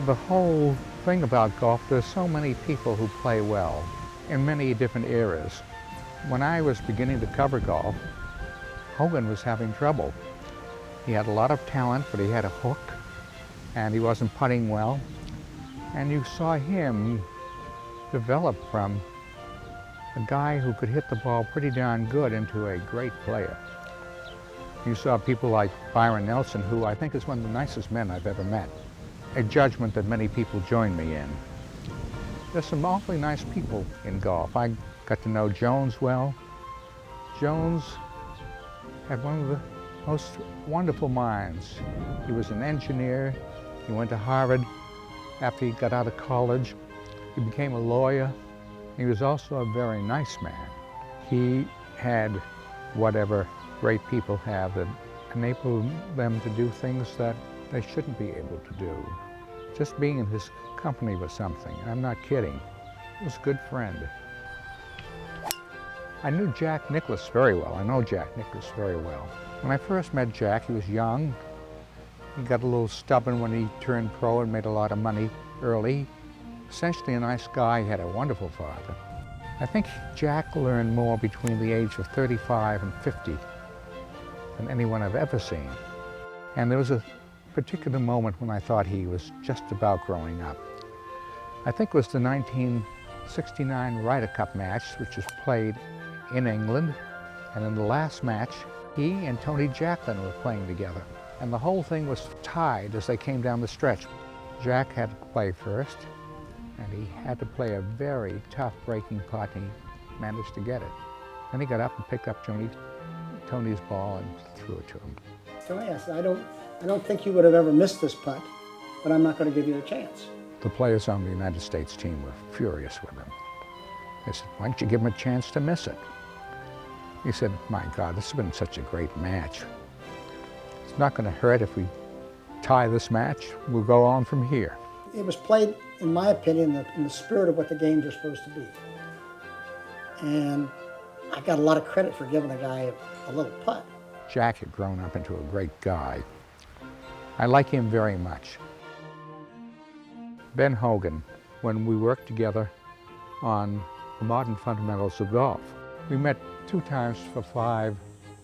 The whole thing about golf, there's so many people who play well in many different eras. When I was beginning to cover golf, Hogan was having trouble. He had a lot of talent, but he had a hook, and he wasn't putting well. And you saw him develop from a guy who could hit the ball pretty darn good into a great player. You saw people like Byron Nelson, who I think is one of the nicest men I've ever met. A judgment that many people join me in. There's some awfully nice people in golf. I got to know Jones well. Jones had one of the most wonderful minds. He was an engineer. He went to Harvard after he got out of college. He became a lawyer. He was also a very nice man. He had whatever great people have that enabled them to do things that they shouldn't be able to do. Just being in his company was something. I'm not kidding. He was a good friend. I knew Jack Nicklaus very well. I know Jack Nicklaus very well. When I first met Jack, he was young. He got a little stubborn when he turned pro and made a lot of money early. Essentially a nice guy. He had a wonderful father. I think Jack learned more between the age of 35 and 50 than anyone I've ever seen. And there was a particular moment when I thought he was just about growing up. I think it was the 1969 Ryder Cup match, which was played in England. And in the last match, he and Tony Jacklin were playing together. And the whole thing was tied as they came down the stretch. Jack had to play first, and he had to play a very tough breaking putt, and he managed to get it. Then he got up and picked up Tony's ball and threw it to him. So yes, I don't think you would have ever missed this putt, but I'm not going to give you a chance. The players on the United States team were furious with him. They said, why don't you give him a chance to miss it? He said, my God, this has been such a great match. It's not going to hurt if we tie this match. We'll go on from here. It was played, in my opinion, in the spirit of what the games are supposed to be. And I got a lot of credit for giving a guy a little putt. Jack had grown up into a great guy. I like him very much. Ben Hogan, when we worked together on the modern fundamentals of golf, we met 2 times for 5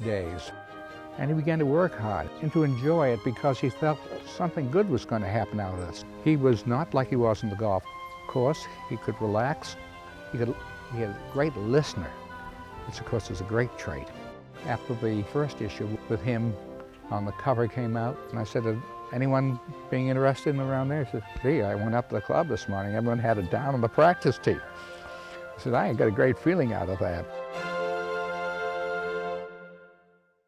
days. And he began to work hard and to enjoy it because he felt something good was going to happen out of this. He was not like he was in the golf course. He could relax. He had a great listener, which of course is a great trait. After the first issue with him on the cover came out, and I said, anyone being interested in around there? He said, gee, I went up to the club this morning. Everyone had it down on the practice tee. I said, I got a great feeling out of that.